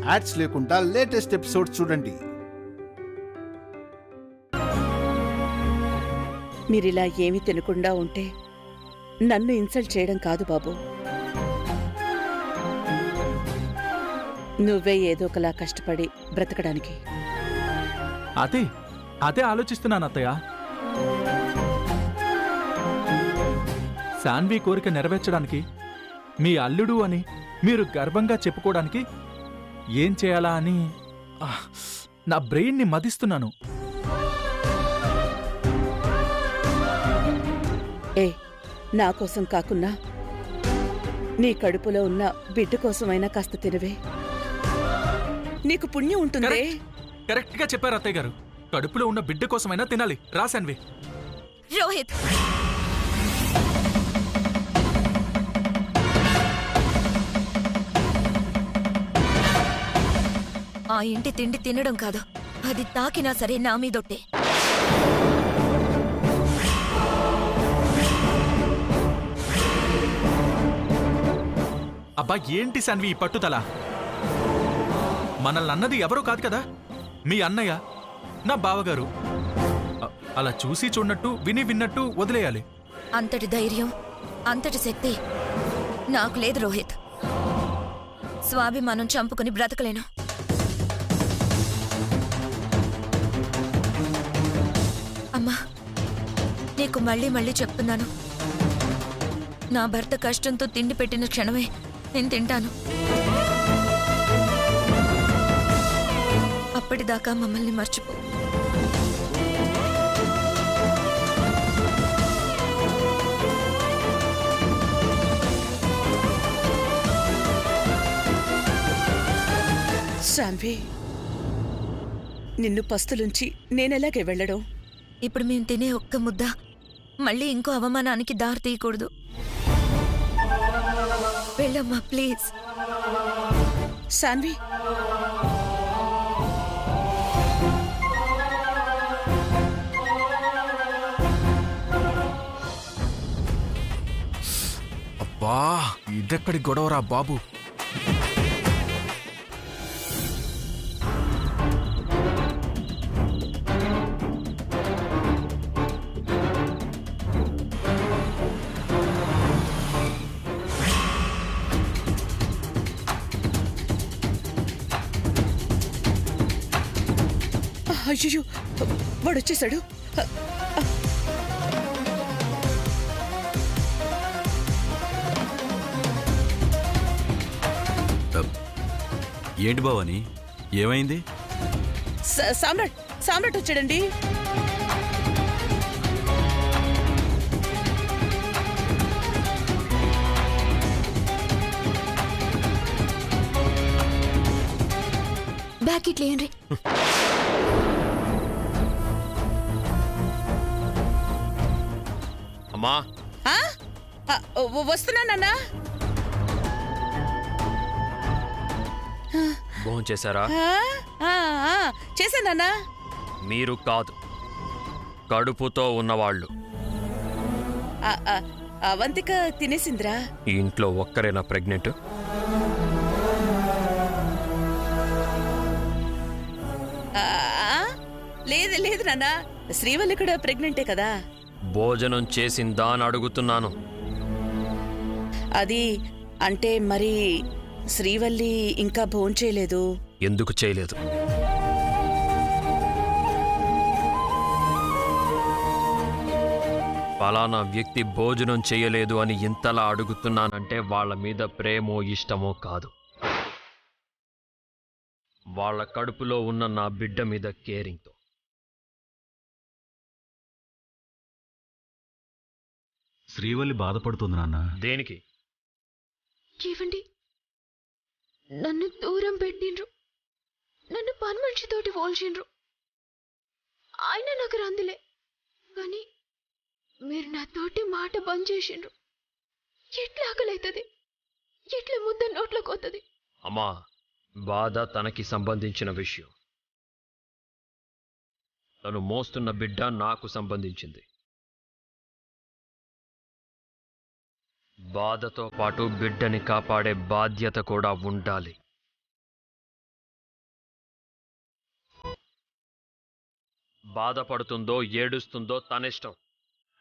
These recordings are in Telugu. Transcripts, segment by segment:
యాడ్స్ లేకుండా లేటెస్ట్ ఎపిసోడ్స్ చూడండి. మీరిలా ఏమీ తినకుండా ఉంటే నన్ను ఇన్సల్ట్ చేయడం కాదు బాబు. నువ్వే ఏదో ఒకలా కష్టపడి బ్రతకడానికి. అదే ఆలోచిస్తున్నాను అత్తయ్య. శాన్వి కోరిక నెరవేర్చడానికి, మీ అల్లుడు అని మీరు గర్వంగా చెప్పుకోవడానికి ఏం చేయాలా అని నా బ్రెయిన్ని మదిస్తున్నాను. నా కోసం కాకున్నా నీ కడుపులో ఉన్న బిడ్డ కోసమైనా కాస్త తినవే, నీకు పుణ్యం ఉంటుంది. కరెక్ట్ గా చెప్పారు అత్తయ్య గారు. కడుపులో ఉన్న బిడ్డ కోసమైనా తినాలి. రాశాన్వి. రోహిత్, ఆ ఇంటి తిండి తినడం కాదు, అది తాకినా సరే నా మీదొట్టే. అబ్బా, ఏంటి శాన్వి ఈ పట్టుదల? మనల్ని అన్నది ఎవరో కాదు కదా, మీ అన్నయ్య, నా బావగారు. అలా చూసి చూడనట్టు, విని విన్నట్టు వదిలేయాలి. అంతటి ధైర్యం, అంతటి శక్తి నాకు లేదు రోహిత్. స్వాభిమానం చంపుకుని బ్రతకలేను. అమ్మా, నీకు మళ్ళీ మళ్ళీ చెప్తున్నాను, నా భర్త కష్టంతో తిండి పెట్టిన క్షణమే నేను తింటాను. అప్పటిదాకా మమ్మల్ని మర్చిపో. శాన్వి, నిన్ను పస్తులుంచి నేనెలాగే వెళ్ళడం? ఇప్పుడు మేము తినే ఒక్క ముద్ద మళ్ళీ ఇంకో అవమానానికి దారి తీయకూడదు. వెళ్ళమ్మా ప్లీజ్. శాన్వి, అబ్బా, ఇదెక్కడి గొడవరా బాబు. అయ్యో, వాడొచ్చేశాడు. ఏంటి భవాని, ఏమైంది? సామ్రాట్ వచ్చాడండి. బ్యాక్ ఇట్లా ఏంటి? అమ్మా, వస్తున్నానన్నా. భోజనం చేశారా? చేశానన్నా. మీరు కాదు, కడుపుతో ఉన్నవాళ్ళు. అవంతిక తినేసిందిరా. ఈ ఇంట్లో ఒక్కరేనా ప్రెగ్నెంట్? లేదు నాన్న, శ్రీవల్లి కూడా ప్రెగ్నెంటే కదా. భోజనం చేసిందా అని అడుగుతున్నాను. అది అంటే మరి శ్రీవల్లి ఇంకా భోంచేయలేదు. ఎందుకు చేయలేదు? ఫలానా వ్యక్తి భోజనం చేయలేదు అని ఇంతలా అడుగుతున్నానంటే వాళ్ళ మీద ప్రేమో ఇష్టమో కాదు, వాళ్ళ కడుపులో ఉన్న నా బిడ్డ మీద కేరింగ్తో. శ్రీవల్లి బాధపడుతుంది నాన్న. దేనికి? ఏవండి, నన్ను దూరం పెట్టిండ్రు, నన్ను పని మనిషితోటి పోల్చిండ్రు. ఆయన నాకు రందిలే, కానీ మీరు నాతోటి మాట బంద్ చేసిండ్రు. ఎట్లా ఆకలైతుంది, ఎట్లా ముద్ద నోట్లోకి వస్తుంది? అమ్మా, బాధ తనకి సంబంధించిన విషయం. తను మోస్తున్న బిడ్డ నాకు సంబంధించింది. బాధతో పాటు బిడ్డని కాపాడే బాధ్యత కూడా ఉండాలి. బాధపడుతుందో ఏడుస్తుందో తనిష్టం,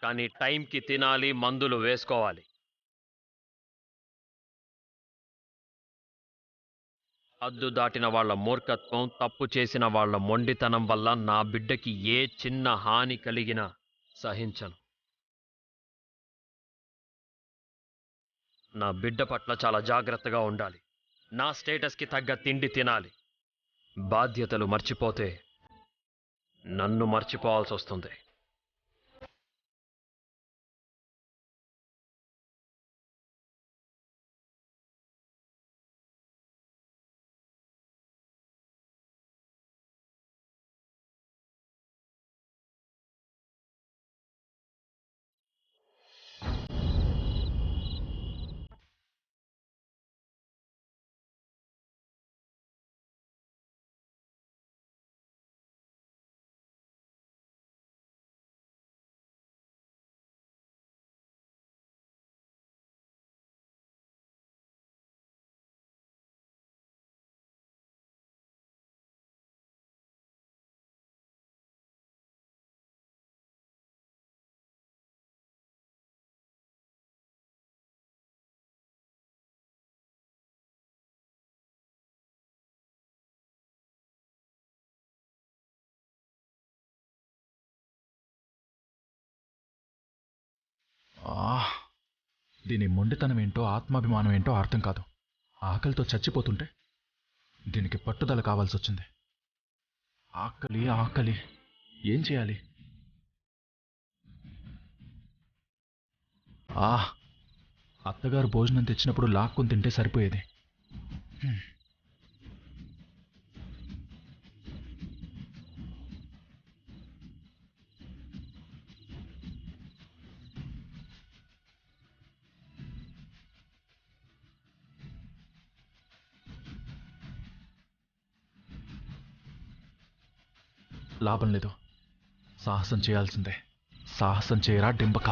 కానీ టైంకి తినాలి, మందులు వేసుకోవాలి. హద్దు దాటిన వాళ్ళ మూర్ఖత్వం, తప్పు చేసిన వాళ్ళ మొండితనం వల్ల నా బిడ్డకి ఏ చిన్న హాని కలిగినా సహించను. నా బిడ్డ పట్ల చాలా జాగ్రత్తగా ఉండాలి. నా స్టేటస్కి తగ్గ తిండి తినాలి. బాధ్యతలు మర్చిపోతే నన్ను మర్చిపోవాల్సి వస్తుంది. దీని మొండితనం ఏంటో ఆత్మాభిమానం ఏంటో అర్థం కాదు. ఆకలితో చచ్చిపోతుంటే దీనికి పట్టుదల కావాల్సి వచ్చింది. ఆకలి ఆకలి, ఏం చేయాలి? అత్తగారు భోజనం తెచ్చినప్పుడు లాక్కుని తింటే సరిపోయేది. లాభం లేదు, సాహసం చేయాల్సిందే. సాహసం చేయరా డింబక.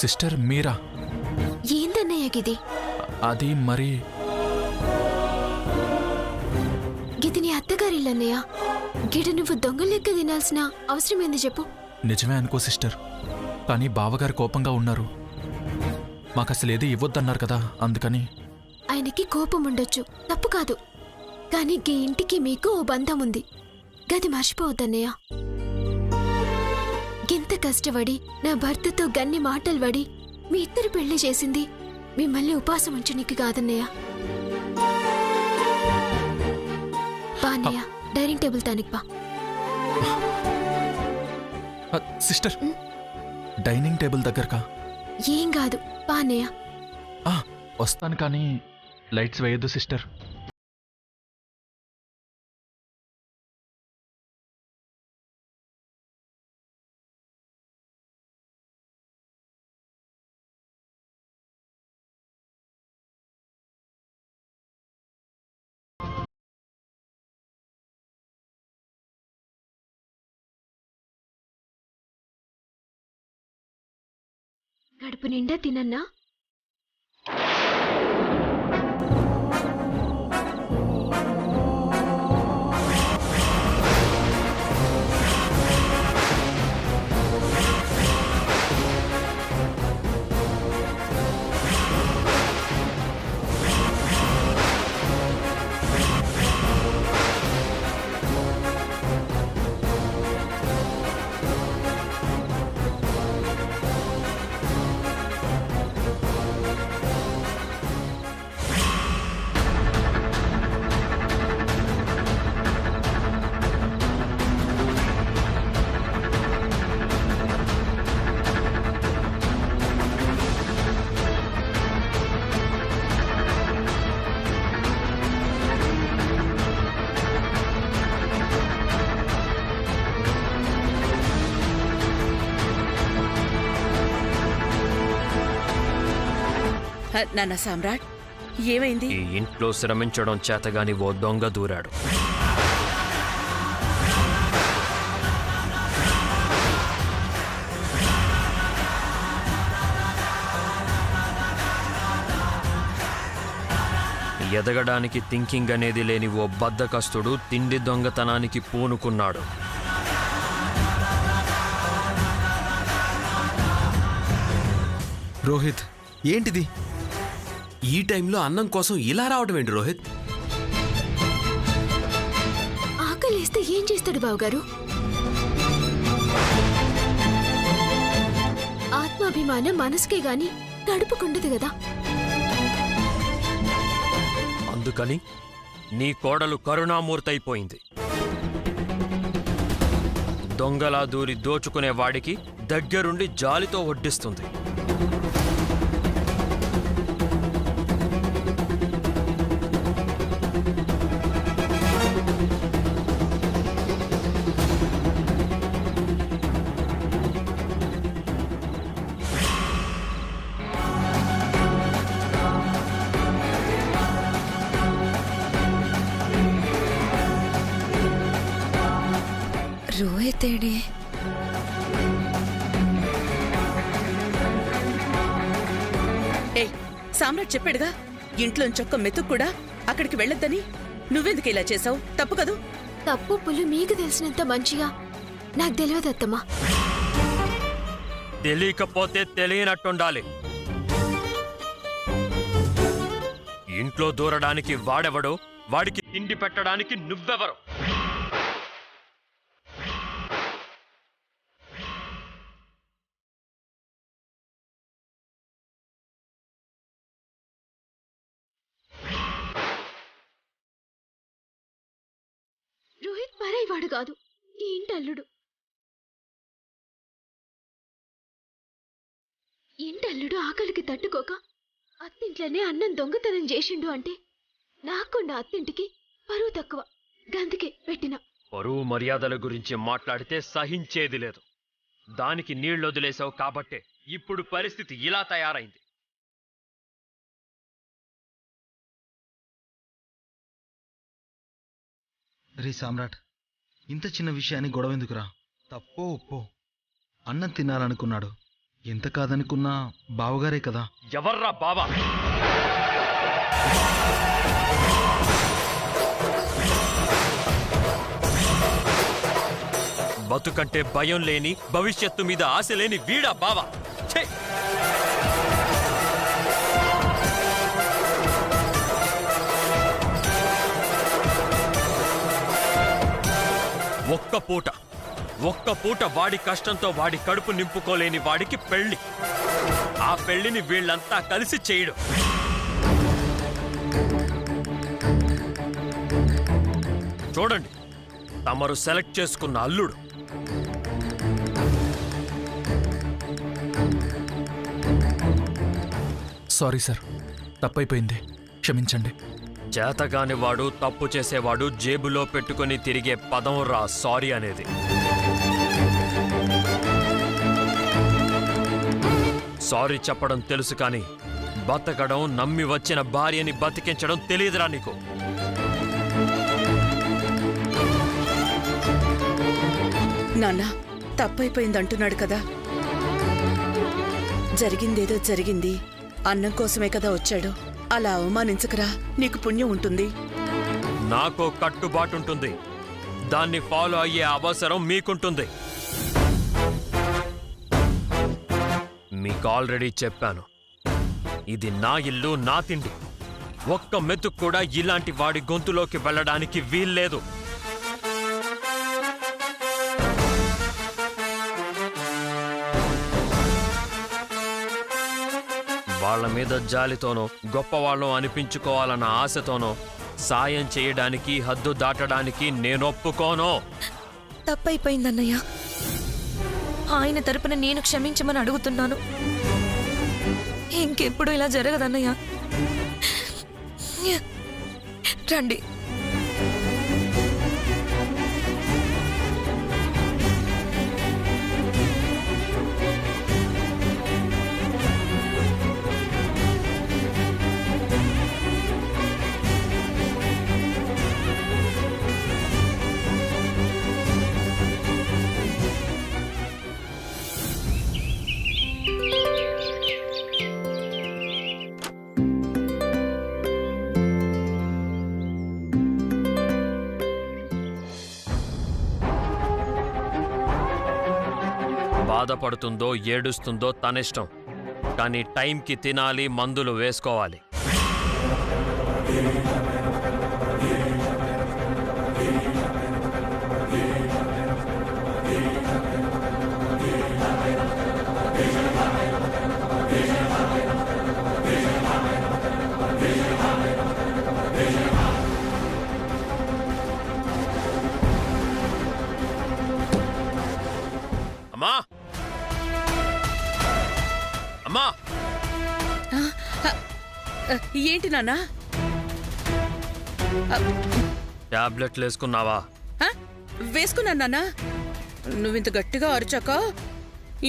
సిస్టర్ మీరా? ఏందన్నయ్య గిది? అది మరి గిది నీ అత్తగారిల్లన్నయ్య. గిడ నువ్వు దొంగ లెక్క తినాల్సిన అవసరం ఏంది చెప్పు? నిజమే అనుకో సిస్టర్, కానీ బావగారు కోపంగా ఉన్నారు. మాకసలు ఏది ఇవ్వద్దన్నారు కదా, అందుకని. ఆయనకి కోపం ఉండొచ్చు, తప్పు కాదు. కానీ గీ ఇంటికి మీకు ఓ బంధం ఉంది, గది మర్చిపోవద్దన్నయ్య. గింత కష్టపడి నా భర్తతో గన్ని మాటలు పడి మీ ఇద్దరు పెళ్లి చేసింది మిమ్మల్ని ఉపాసం ఉంచనికి కాదన్నయ్య. బాన్నయ్య, డైనింగ్ టేబుల్ తానికి బా. సిస్టర్, డైనింగ్ టేబుల్ దగ్గరకా? ఏం కాదు, బాన్నయ్య. వస్తాను, కానీ లైట్స్ వేయద్దు సిస్టర్. కడుపు నిండా తినన్నా? నాన్న సామ్రాట్, ఏమైంది? ఈ ఇంట్లో శ్రమించడం చేతగాని ఓ దొంగ దూరాడు. ఎదగడానికి థింకింగ్ అనేది లేని ఓ బద్ధకస్తుడు తిండి దొంగతనానికి పూనుకున్నాడు. రోహిత్, ఏంటిది? ఈ టైంలో అన్నం కోసం ఇలా రావడం ఏంటి రోహిత్? ఆకలేస్తే ఏం చేస్తాడు బావగారు? ఆత్మాభిమానం మనసుకే గాని కడుపుకుండదు కదా. అందుకని నీ కోడలు కరుణామూర్తయిపోయింది. దొంగలా దూరి దోచుకునే వాడికి దగ్గరుండి జాలితో వడ్డిస్తుంది. రోహిత్ ఏడే? సామ్రాట్ చెప్పాడుగా, ఇంట్లోంచొక్క మెతుకు కూడా అక్కడికి వెళ్ళొద్దని. నువ్వెందుకు ఇలా చేసావు? తప్పు కదూ? తప్పు పులు మీకు తెలిసినంత మంచిగా నాకు తెలియదు అత్తమ్మా. తెలియకపోతే తెలియనట్టుండాలి. ఇంట్లో దూరడానికి వాడెవడో, వాడికి తిండి పెట్టడానికి నువ్వెవరు? రోహిత్ పరాయివాడు కాదు, ఈ ఇంటి అల్లుడు. ఇంటి అల్లుడు ఆకలికి తట్టుకోక అత్తింట్లోనే అన్నం దొంగతనం చేసిండు అంటే నాకున్న అత్తింటికి పరువు తక్కువ. గందుకే పెట్టిన. పరువు మర్యాదల గురించి మాట్లాడితే సహించేది లేదు. దానికి నీళ్లొదిలేసావు కాబట్టే ఇప్పుడు పరిస్థితి ఇలా తయారైంది. రే సామ్రాట్, ఇంత చిన్న విషయాన్ని గొడవెందుకురా? తప్పో ఒప్పో అన్నం తినాలనుకున్నాడు. ఎంత కాదనుకున్నా బావగారే కదా. ఎవర్రా బావా? బతుకంటే భయం లేని, భవిష్యత్తు మీద ఆశ లేని వీడా బావా? ఛే! ఒక్క పూట వాడి కష్టంతో వాడి కడుపు నింపుకోలేని వాడికి పెళ్లి. ఆ పెళ్లిని వీళ్ళంతా కలిసి చేయడం. చూడండి, తమరు సెలెక్ట్ చేసుకున్న అల్లుడు. సారీ సార్, తప్పైపోయింది, క్షమించండి. చేతగాని వాడు, తప్పు చేసేవాడు జేబులో పెట్టుకుని తిరిగే పదం రా సారీ అనేది. సారీ చెప్పడం తెలుసు కానీ బతకడం, నమ్మి వచ్చిన భార్యని బతికించడం తెలియదురా నీకు. నాన్న తప్పైపోయిందంటున్నాడు కదా. జరిగిందేదో జరిగింది. అన్నం కోసమే కదా వచ్చాడు. అలా అవమానించకరా, నీకు పుణ్యం ఉంటుంది. నాకో కట్టుబాటుంటుంది. దాన్ని ఫాలో అయ్యే అవసరం మీకుంటుంది. మీకు ఆల్రెడీ చెప్పాను, ఇది నా ఇల్లు, నా తిండి. ఒక్క మెతుకు కూడా ఇలాంటి వాడి గొంతులోకి వెళ్ళడానికి వీల్లేదు. వాళ్ల మీద జాలితోనో, గొప్పవాళ్ళం అనిపించుకోవాలన్న ఆశతోనో సాయం చేయడానికి, హద్దు దాటడానికి నేనొప్పుకోను. తప్పైపోయిందన్నయ్య. ఆయన తరపున నేను క్షమించమని అడుగుతున్నాను. ఇంకెప్పుడు ఇలా జరగదన్నయ్య. రండి. బాధపడుతుందో ఏడుస్తుందో తనిష్టం, కానీ టైంకి తినాలి, మందులు వేసుకోవాలి. అమ్మా అమ్మా, ఏంటి నాన్నా? టాబ్లెట్లు వేసుకున్నావా? వేసుకున్నాను నాన్నా. నువ్వింత గట్టిగా అరిచాక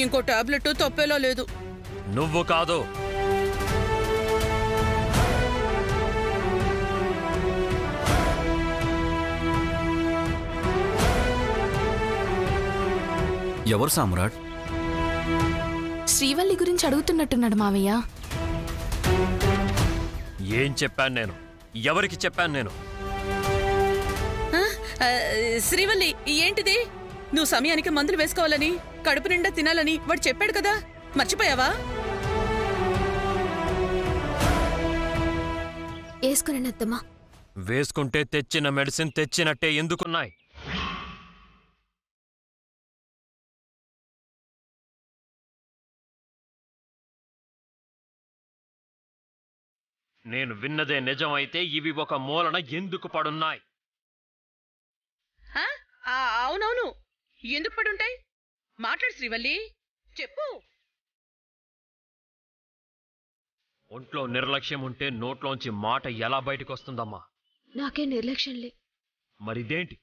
ఇంకో టాబ్లెట్ తప్పేలా లేదు. నువ్వు కాదు, ఎవరు సామ్రాట్? శ్రీవల్లి గురించి అడుగుతున్నట్టున్నాడు మావయ్య. ఏం చెప్పాను నేను? ఎవరికి చెప్పాను నేను? శ్రీవల్లి, ఏంటిది? నువ్వు సమయానికి మందులు వేసుకోవాలని, కడుపు నిండా తినాలని వాడు చెప్పాడు కదా, మర్చిపోయావా? వేసుకున్నాను అత్తమ్మా. వేసుకుంటే తెచ్చిన మెడిసిన్ తెచ్చినట్టే ఎందుకున్నాయి? నేను విన్నదే నిజమైతే ఇవి ఒక మూలన ఎందుకు పడున్నాయి? అవునవును, ఎందుకు పడుంటాయి? మాట్లాడు శ్రీవల్లి, చెప్పు. ఒంట్లో నిర్లక్ష్యం ఉంటే నోట్లోంచి మాట ఎలా బయటకు వస్తుందమ్మా? నాకే నిర్లక్ష్యంలే. మరిదేంటి?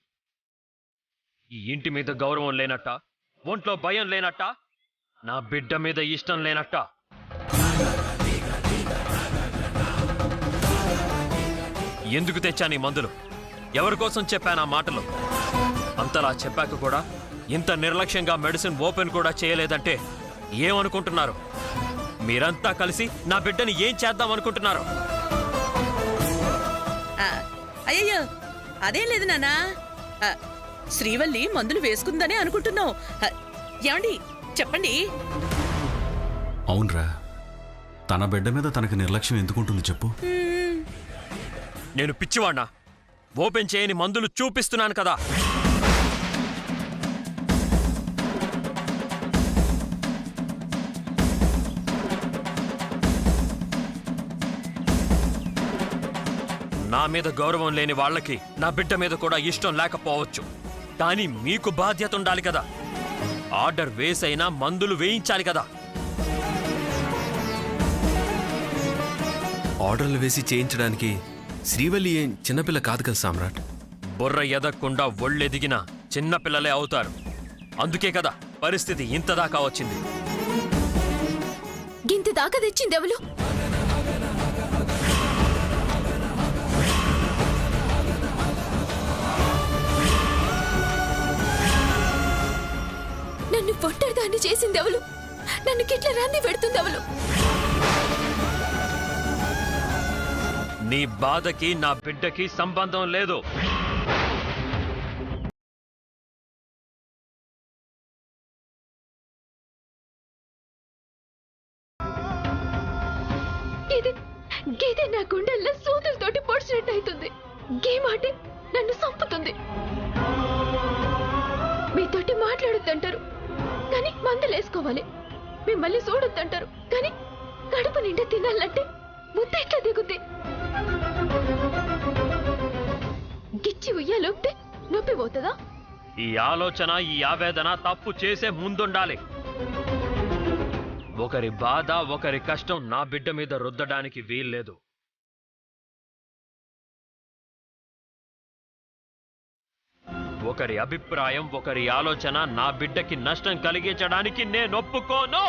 ఈ ఇంటి మీద గౌరవం లేనట్ట, ఒంట్లో భయం లేనట్ట, నా బిడ్డ మీద ఇష్టం లేనట్ట? ఎందుకు తెచ్చాను ఈ మందులు? ఎవరి కోసం చెప్పాను ఆ మాటలు? అంతలా చెప్పాక కూడా ఇంత నిర్లక్ష్యంగా మెడిసిన్ ఓపెన్ కూడా చేయలేదంటే ఏమనుకుంటున్నారు? మీరంతా కలిసి నా బిడ్డని ఏం చేద్దాం అనుకుంటున్నారు? అయ్యయ్యో, అదేం లేదు నాన్నా. శ్రీవల్లి మందులు వేసుకుందనే అనుకుంటున్నావు. ఏమండి, చెప్పండి. అవునరా, తన బిడ్డ మీద తనకి నిర్లక్ష్యం ఎందుకుంటుంది చెప్పు? నేను పిచ్చివాణ్ణా? ఓపెన్ చేయని మందులు చూపిస్తున్నాను కదా. నా మీద గౌరవం లేని వాళ్ళకి నా బిడ్డ మీద కూడా ఇష్టం లేకపోవచ్చు, కానీ మీకు బాధ్యత ఉండాలి కదా. ఆర్డర్ వేసైనా మందులు వేయించాలి కదా. ఆర్డర్లు వేసి చేయించడానికి శ్రీవల్లి ఏం చిన్నపిల్ల కాదు కదా సామ్రాట్. బుర్ర ఎదగకుండా ఒళ్ళెదిగిన చిన్నపిల్లలే అవుతారు. అందుకే కదా పరిస్థితి ఇంతదాకా వచ్చింది. గింత దాకా తెచ్చిందెవలు? నన్ను పొట్టర్దాన్ని చేసిందెవలు? నన్ను కిట్ల రాన్ని పెడుతుందెవలు? నీ బాధకి నా బిడ్డకి సంబంధం లేదు. గీదే నా గుండెల్లో సూదులతోటి పొడిచినట్టు అవుతుంది. గీ మాటే నన్ను సంపుతుంది. మీతోటి మాట్లాడొద్దంటారు కానీ మందులేసుకోవాలి, మిమ్మల్ని చూడొద్దంటారు కానీ కడుపు నిండా తినాలంటే ముద్ద ఎట్లా దిగుద్ది? గిచ్చి ఉయ్యాలోపితే నొప్పి పోతుందా? ఈ ఆలోచన, ఈ ఆవేదన తప్పు చేసే ముందుండాలి. ఒకరి బాధ, ఒకరి కష్టం నా బిడ్డ మీద రుద్దడానికి వీల్లేదు. ఒకరి అభిప్రాయం, ఒకరి ఆలోచన నా బిడ్డకి నష్టం కలిగించడానికి నేను ఒప్పుకోను.